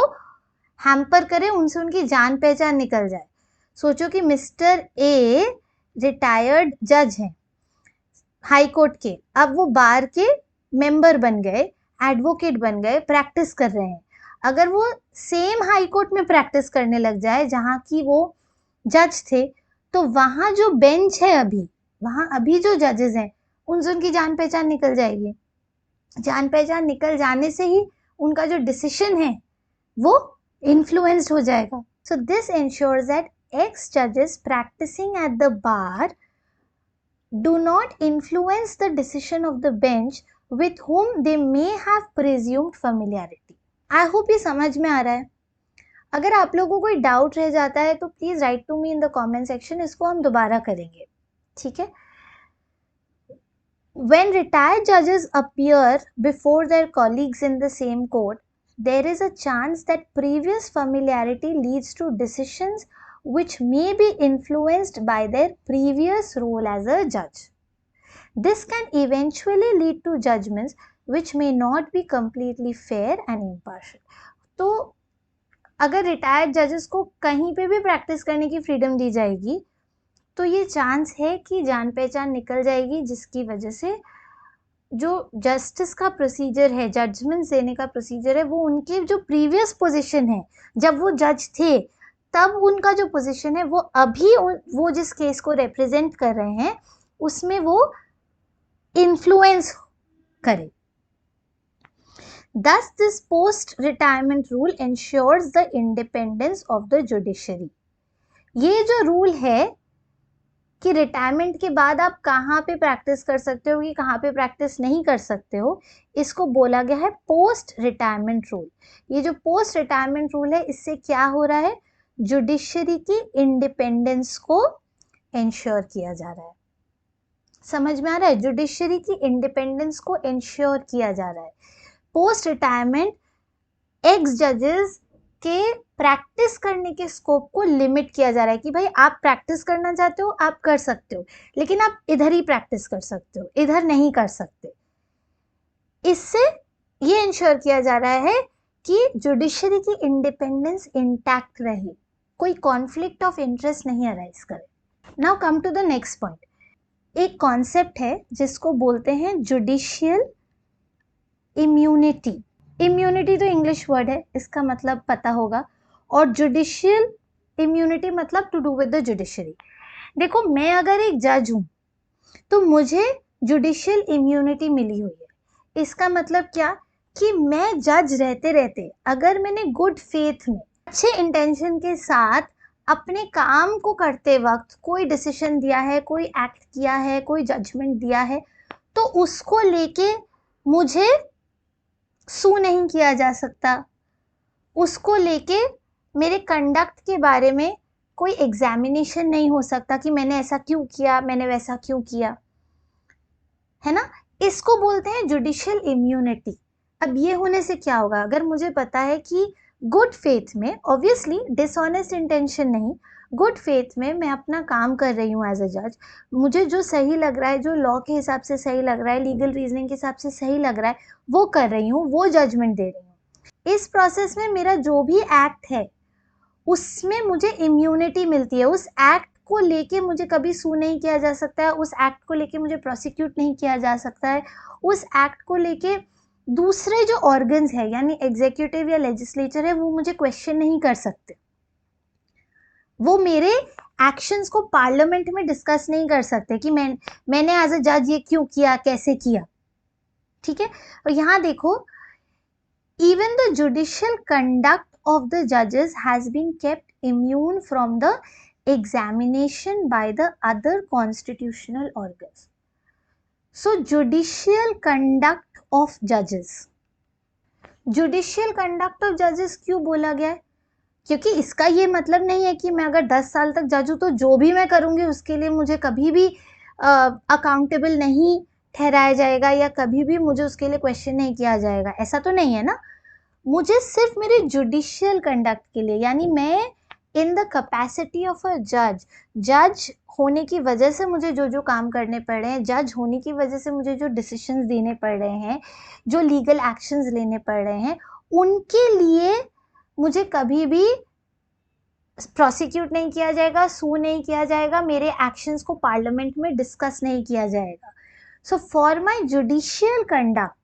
A: हैम्पर करे, उनसे उनकी जान पहचान निकल जाए। सोचो कि मिस्टर ए रिटायर्ड जज हैं हाई कोर्ट के, अब वो बार के मेंबर बन गए, एडवोकेट बन गए, प्रैक्टिस कर रहे हैं। अगर वो सेम हाई कोर्ट में प्रैक्टिस करने लग जाए जहाँ की वो जज थे, तो वहाँ जो बेंच है अभी, वहाँ अभी जो जजेस हैं, उनसे उनकी जान पहचान निकल जाएगी। जान पहचान निकल जाने से ही उनका जो डिसीजन है वो इन्फ्लुएंस्ड हो जाएगा। So this ensures that ex जजेस practicing at the bar do not influence the decision of the bench with whom they may have presumed familiarity. I hope ये समझ में आ रहा है। अगर आप लोगों को कोई डाउट रह जाता है तो please write to me in the comment section, इसको हम दोबारा करेंगे, ठीक है? When retired judges appear before their colleagues in the same court, there is a chance that previous familiarity leads to decisions which may be influenced by their previous role as a judge. This can eventually lead to judgments which may not be completely fair and impartial. तो अगर retired जजेस को कहीं पे भी practice करने की freedom दी जाएगी तो ये चांस है कि जान पहचान निकल जाएगी, जिसकी वजह से जो जस्टिस का प्रोसीजर है, जजमेंट देने का प्रोसीजर है, वो उनके जो प्रीवियस पोजीशन है, जब वो जज थे तब उनका जो पोजीशन है, वो अभी वो जिस केस को रिप्रेजेंट कर रहे हैं उसमें वो इन्फ्लुएंस करे। Thus, this post-retirement rule ensures the independence of the judiciary. ये जो रूल है कि रिटायरमेंट के बाद आप कहाँ पे प्रैक्टिस कर सकते हो कि कहाँ पे प्रैक्टिस नहीं कर सकते हो, इसको बोला गया है पोस्ट रिटायरमेंट रूल। ये जो पोस्ट रिटायरमेंट रूल है, इससे क्या हो रहा है? जुडिशरी की इंडिपेंडेंस को इंश्योर किया जा रहा है। समझ में आ रहा है? जुडिशरी की इंडिपेंडेंस को इंश्योर किया जा रहा है। पोस्ट रिटायरमेंट एक्स जजेस के प्रैक्टिस करने के स्कोप को लिमिट किया जा रहा है कि भाई आप प्रैक्टिस करना चाहते हो आप कर सकते हो, लेकिन आप इधर ही प्रैक्टिस कर सकते हो, इधर नहीं कर सकते। इससे ये इंश्योर किया जा रहा है कि जुडिशरी की इंडिपेंडेंस इंटैक्ट रहे, कोई कॉन्फ्लिक्ट ऑफ इंटरेस्ट नहीं अराइज करे। Now come to the next point. एक कॉन्सेप्ट है जिसको बोलते हैं जुडिशियल इम्यूनिटी। इम्यूनिटी तो इंग्लिश वर्ड है, इसका मतलब पता होगा, और जुडिशियल इम्यूनिटी मतलब to do with the judiciary. देखो, मैं अगर एक जज हूं तो मुझे जुडिशियल इम्यूनिटी मिली हुई है। इसका मतलब क्या कि मैं जज रहते रहते अगर मैंने गुड फेथ में अच्छे इंटेंशन के साथ अपने काम को करते वक्त कोई डिसीजन दिया है, कोई एक्ट किया है, कोई जजमेंट दिया है, तो उसको लेके मुझे सू नहीं किया जा सकता। उसको लेके मेरे कंडक्ट के बारे में कोई एग्जामिनेशन नहीं हो सकता कि मैंने ऐसा क्यों किया, मैंने वैसा क्यों किया, है ना। इसको बोलते हैं जुडिशियल इम्यूनिटी। अब ये होने से क्या होगा, अगर मुझे पता है कि गुड फेथ में, ऑब्वियसली डिसऑनेस्ट इंटेंशन नहीं, गुड फेथ में मैं अपना काम कर रही हूँ एज अ जज, मुझे जो सही लग रहा है, जो लॉ के हिसाब से सही लग रहा है, लीगल रीजनिंग के हिसाब से सही लग रहा है, वो कर रही हूँ, वो जजमेंट दे रही हूँ। इस प्रोसेस में मेरा जो भी एक्ट है उसमें मुझे इम्यूनिटी मिलती है। उस एक्ट को लेके मुझे कभी सू नहीं किया जा सकता है, उस एक्ट को लेके मुझे प्रोसिक्यूट नहीं किया जा सकता है, उस एक्ट को लेके दूसरे जो ऑर्गन्स है यानी एग्जीक्यूटिव या लेजिस्लेचर है वो मुझे क्वेश्चन नहीं कर सकते, वो मेरे एक्शंस को पार्लियामेंट में डिस्कस नहीं कर सकते कि मैंने एज अ जज ये क्यों किया, कैसे किया। ठीक है, और यहाँ देखो, even the judicial conduct of the judges has been kept immune from the examination by the other constitutional organs. So judicial conduct of judges, judicial conduct of judges क्यों बोला गया है, क्योंकि इसका ये मतलब नहीं है कि मैं अगर 10 साल तक जज हूँ तो जो भी मैं करूँगी उसके लिए मुझे कभी भी अकाउंटेबल नहीं ठहराया जाएगा या कभी भी मुझे उसके लिए क्वेश्चन नहीं किया जाएगा, ऐसा तो नहीं है ना। मुझे सिर्फ मेरे जुडिशियल कंडक्ट के लिए, यानी मैं in the capacity of a जज होने की वजह से मुझे जो जो काम करने पड़ रहे हैं, जज होने की वजह से मुझे जो डिसीजंस देने पड़ रहे हैं, जो लीगल एक्शंस लेने पड़ रहे हैं, उनके लिए मुझे कभी भी प्रोसिक्यूट नहीं किया जाएगा, सू नहीं किया जाएगा, मेरे एक्शंस को पार्लियामेंट में डिस्कस नहीं किया जाएगा। So for my judicial conduct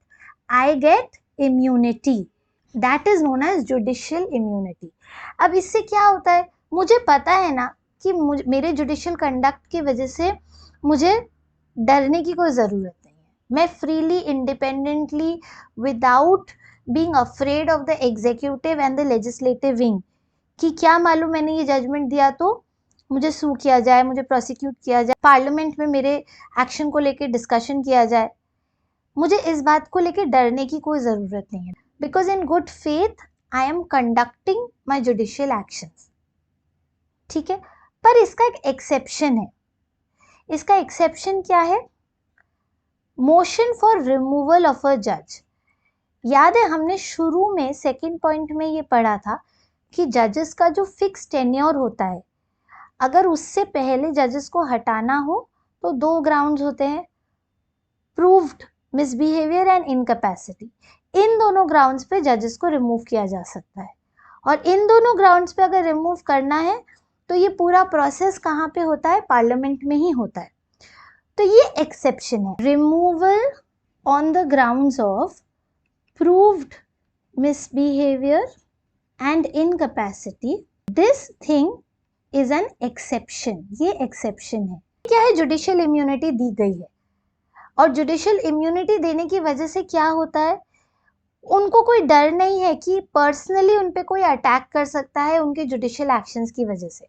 A: I get immunity, that is known as judicial immunity. अब इससे क्या होता है, मुझे पता है ना कि मेरे जुडिशियल कंडक्ट की वजह से मुझे डरने की कोई ज़रूरत नहीं है, मैं freely independently without being afraid of the executive and the legislative wing कि क्या मालूम मैंने ये जजमेंट दिया तो मुझे सू किया जाए, मुझे प्रोसिक्यूट किया जाए, पार्लियामेंट में मेरे एक्शन को लेकर डिस्कशन किया जाए, मुझे इस बात को लेकर डरने की कोई ज़रूरत नहीं है, because in good faith I am conducting my judicial actions. ठीक है, पर इसका एक एक्सेप्शन है। इसका एक्सेप्शन क्या है, motion for removal of a जज। याद है हमने शुरू में सेकंड पॉइंट में ये पढ़ा था कि जजेस का जो फिक्स टेन्योर होता है, अगर उससे पहले जजेस को हटाना हो तो 2 ग्राउंड्स होते हैं, प्रूव्ड मिसबिहेवियर एंड इनकैपेसिटी। इन दोनों ग्राउंड्स पे जजेस को रिमूव किया जा सकता है, और इन दोनों ग्राउंड्स पे अगर रिमूव करना है तो ये पूरा प्रोसेस कहाँ पे होता है, पार्लियामेंट में ही होता है। तो ये एक्सेप्शन है, removal on the grounds of proved misbehaviour and incapacity, this thing is an exception. ये एक्सेप्शन है। क्या है, जुडिशियल इम्यूनिटी दी गई है, और जुडिशियल इम्यूनिटी देने की वजह से क्या होता है, उनको कोई डर नहीं है कि पर्सनली उन पे कोई अटैक कर सकता है उनके जुडिशियल एक्शंस की वजह से।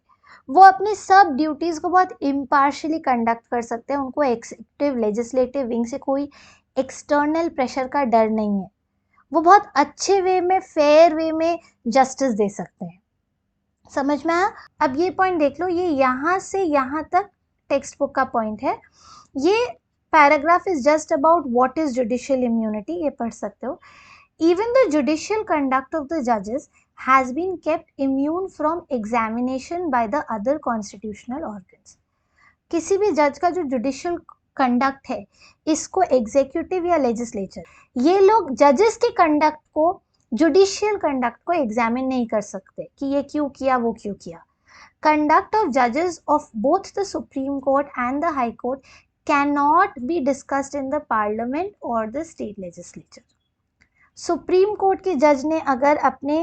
A: वो अपनी सब ड्यूटीज़ को बहुत इम्पार्शियली कंडक्ट कर सकते हैं, उनको एग्जीक्यूटिव लेजिस्लेटिव विंग से कोई एक्सटर्नल प्रेशर का डर नहीं है, वो बहुत अच्छे वे में, फेयर वे में जस्टिस दे सकते हैं। समझ में आया। अब ये पॉइंट देख लो, ये यहाँ से यहाँ तक टेक्स्ट बुक का पॉइंट है। ये paragraph is just about what is judicial immunity, ये पढ़ सकते हो। Even the judicial conduct of the judges has been kept immune from examination by the other constitutional organs. किसी भी जज का जो जुडिशियल कंडक्ट है, इसको एग्जीक्यूटिव या लेजिस्लेचर, ये लोग जजेस के कंडक्ट को, जुडिशियल कंडक्ट को एग्जामिन नहीं कर सकते कि ये क्यों किया, वो क्यों किया. Conduct of judges of both the Supreme Court and the High Court cannot be discussed in the Parliament or the state legislature. Supreme court के जज ने अगर अपने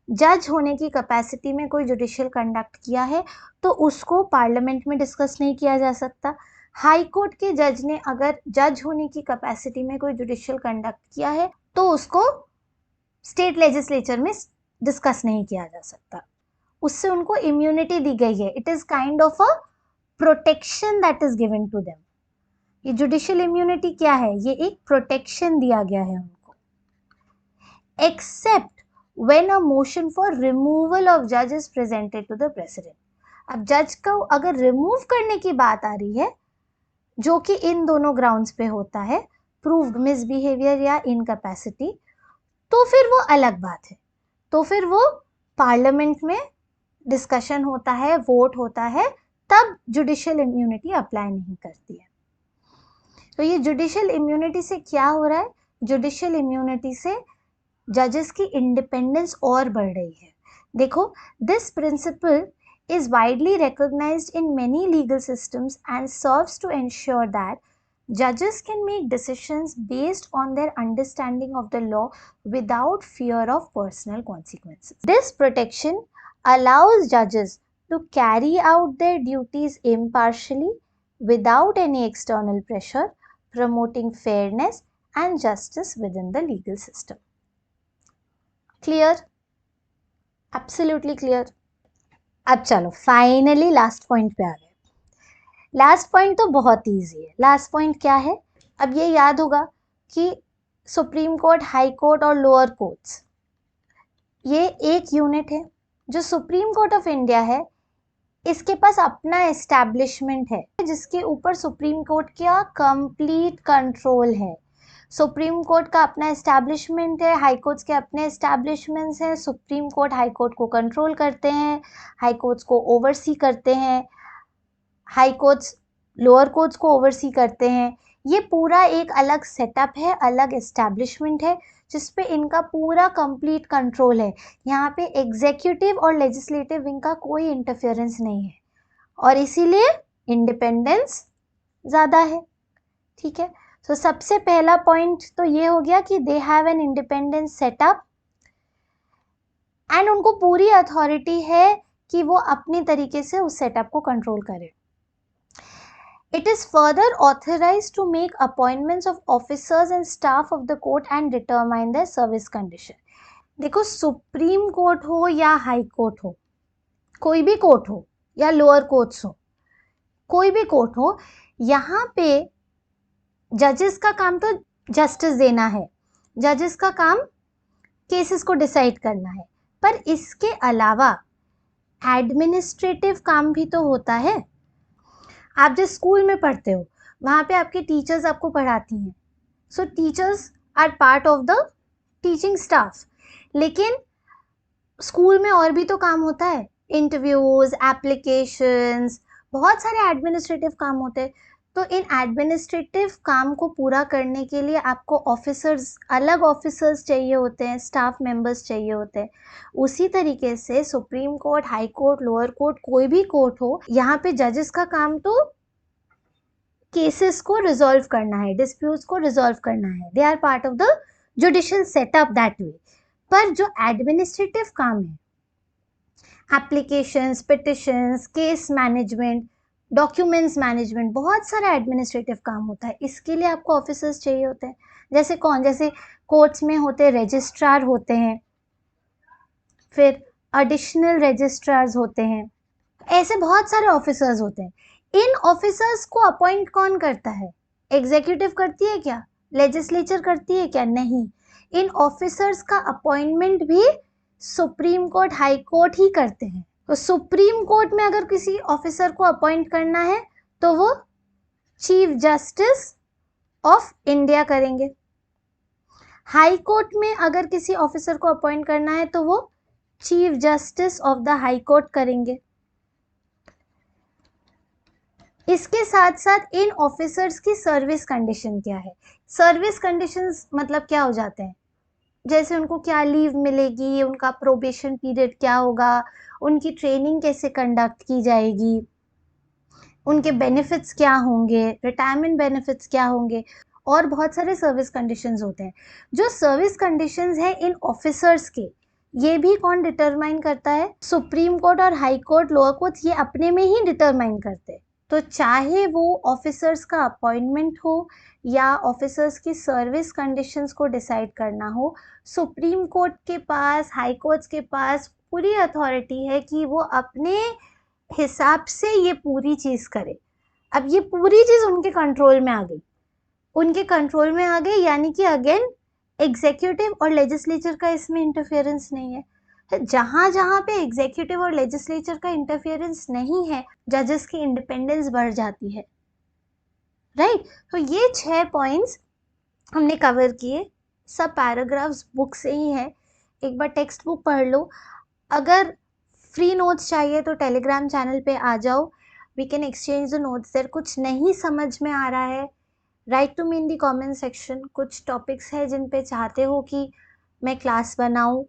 A: जज होने की कैपेसिटी में कोई जुडिशियल कंडक्ट किया है तो उसको पार्लियामेंट में डिस्कस नहीं किया जा सकता. हाई कोर्ट के जज ने अगर जज होने की कैपेसिटी में कोई जुडिशियल कंडक्ट किया है तो उसको स्टेट लेजिस्लेचर में डिस्कस नहीं किया जा सकता. उससे उनको इम्यूनिटी दी गई है. It is kind of a protection that is given to them. ये जुडिशियल इम्यूनिटी क्या है? ये एक प्रोटेक्शन दिया गया है उनको. Except when a motion for removal of जज is presented to the president. अब जज को अगर रिमूव करने की बात आ रही है, जो कि इन दोनों ग्राउंड्स पे होता है, प्रूव्ड मिसबिहेवियर या इनकैपेसिटी, तो फिर वो अलग बात है. तो फिर वो पार्लियामेंट में डिस्कशन होता है, वोट होता है, तब जुडिशियल इम्यूनिटी अप्लाई नहीं करती है. तो ये जुडिशियल इम्यूनिटी से क्या हो रहा है? जुडिशियल इम्यूनिटी से जजेस की इंडिपेंडेंस और बढ़ रही है. देखो, this principle is widely recognized in many legal systems and serves to ensure that judges can make decisions based on their understanding of the law without fear of personal consequences. This protection allows judges to carry out their duties impartially without any external pressure, promoting fairness and justice within the legal system. Clear? Absolutely clear. अब चलो finally last point पे आ गए. Last point तो बहुत easy है. Last point क्या है? अब ये याद होगा कि सुप्रीम कोर्ट, हाई कोर्ट और लोअर कोर्ट्स, ये एक यूनिट है. जो सुप्रीम कोर्ट ऑफ इंडिया है, इसके पास अपना एस्टैब्लिशमेंट है जिसके ऊपर सुप्रीम कोर्ट का कंप्लीट कंट्रोल है. सुप्रीम कोर्ट का अपना एस्टैब्लिशमेंट है, हाई कोर्ट्स के अपने एस्टैब्लिशमेंट्स हैं. सुप्रीम कोर्ट हाई कोर्ट को कंट्रोल करते हैं, हाई कोर्ट्स को ओवरसी करते हैं, हाई कोर्ट्स लोअर कोर्ट्स को ओवरसी करते हैं. ये पूरा एक अलग सेटअप है, अलग एस्टैब्लिशमेंट है जिसपे इनका पूरा कंप्लीट कंट्रोल है. यहाँ पे एग्जीक्यूटिव और लेजिस्लेटिव विंग का कोई इंटरफेरेंस नहीं है और इसीलिए इंडिपेंडेंस ज़्यादा है. ठीक है. तो सबसे पहला पॉइंट तो ये हो गया कि they have an independent setup and उनको पूरी अथॉरिटी है कि वो अपनी तरीके से उस सेटअप को कंट्रोल करें. It is further authorised to make appointments of officers and staff of the court and determine their service condition. देखो, सुप्रीम कोर्ट हो या हाई कोर्ट हो, कोई भी कोर्ट हो या लोअर कोर्ट्स हो, कोई भी कोर्ट हो, यहाँ पे जजेस का काम तो जस्टिस देना है, जजेस का काम केसेस को डिसाइड करना है, पर इसके अलावा एडमिनिस्ट्रेटिव काम भी तो होता है. आप जिस स्कूल में पढ़ते हो वहाँ पे आपके टीचर्स आपको पढ़ाती हैं. So teachers are part of the teaching staff. लेकिन स्कूल में और भी तो काम होता है, इंटरव्यूज, एप्लीकेशंस, बहुत सारे एडमिनिस्ट्रेटिव काम होते हैं. तो इन एडमिनिस्ट्रेटिव काम को पूरा करने के लिए आपको ऑफिसर्स, अलग ऑफिसर्स चाहिए होते हैं, स्टाफ मेंबर्स चाहिए होते हैं. उसी तरीके से supreme court, high court, lower court, कोई भी कोर्ट हो, यहाँ पे जजेस का काम तो केसेस को रिजॉल्व करना है, डिस्प्यूट्स को रिजॉल्व करना है. They are part of the judicial setup that way. पर जो एडमिनिस्ट्रेटिव काम है, applications, petitions, case management, documents management, बहुत सारा एडमिनिस्ट्रेटिव काम होता है. इसके लिए आपको ऑफिसर्स चाहिए होते हैं. जैसे कौन? जैसे कोर्ट्स में होते रजिस्ट्रार होते हैं, फिर एडिशनल रजिस्ट्रार्स होते हैं, ऐसे बहुत सारे ऑफिसर्स होते हैं. इन ऑफिसर्स को अपॉइंट कौन करता है? एग्जीक्यूटिव करती है क्या? लेजिस्लेचर करती है क्या? नहीं. इन ऑफिसर्स का अपॉइंटमेंट भी सुप्रीम कोर्ट, हाई कोर्ट ही करते हैं. तो सुप्रीम कोर्ट में अगर किसी ऑफिसर को अपॉइंट करना है तो वो चीफ जस्टिस ऑफ इंडिया करेंगे. हाई कोर्ट में अगर किसी ऑफिसर को अपॉइंट करना है तो वो chief justice of the high court करेंगे। इसके साथ साथ इन ऑफिसर्स की सर्विस कंडीशन क्या है। सर्विस कंडीशंस मतलब क्या हो जाते हैं, जैसे उनको क्या लीव मिलेगी, उनका प्रोबेशन पीरियड क्या होगा, उनकी ट्रेनिंग कैसे कंडक्ट की जाएगी, उनके बेनिफिट्स क्या होंगे, रिटायरमेंट बेनिफिट्स क्या होंगे, और बहुत सारे सर्विस कंडीशंस होते हैं। जो सर्विस कंडीशंस हैं इन ऑफिसर्स के, ये भी कौन डिटरमाइन करता है, सुप्रीम कोर्ट और हाई कोर्ट, लोअर कोर्ट, ये अपने में ही डिटरमाइन करते हैं। तो चाहे वो ऑफिसर्स का अपॉइंटमेंट हो या ऑफिसर्स की सर्विस कंडीशंस को डिसाइड करना हो, सुप्रीम कोर्ट के पास, हाई कोर्ट्स के पास पूरी अथॉरिटी है कि वो अपने हिसाब से ये पूरी चीज करे। अब ये पूरी चीज उनके कंट्रोल में आ गई, उनके कंट्रोल में आ गई, यानी कि अगेन एग्जीक्यूटिव और लेजिस्लेचर का इसमें इंटरफेरेंस नहीं है। जहां जहां पे एग्जीक्यूटिव और लेजिस्लेचर का इंटरफेरेंस नहीं है, जजेस की इंडिपेंडेंस बढ़ जाती है, राइट। तो ये 6 पॉइंट्स हमने कवर किए। सब पैराग्राफ्स बुक से ही है, एक बार टेक्स्ट बुक पढ़ लो। अगर फ्री नोट्स चाहिए तो टेलीग्राम चैनल पे आ जाओ, we can exchange the notes there. कुछ नहीं समझ में आ रहा है, write to me in the comment section. कुछ टॉपिक्स है जिन पे चाहते हो कि मैं क्लास बनाऊं,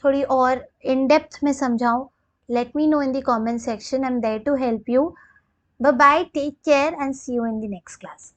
A: थोड़ी और इन डेप्थ में समझाऊं, let me know in the comment section. I'm there to help you. Bye bye, take care and see you in the next class.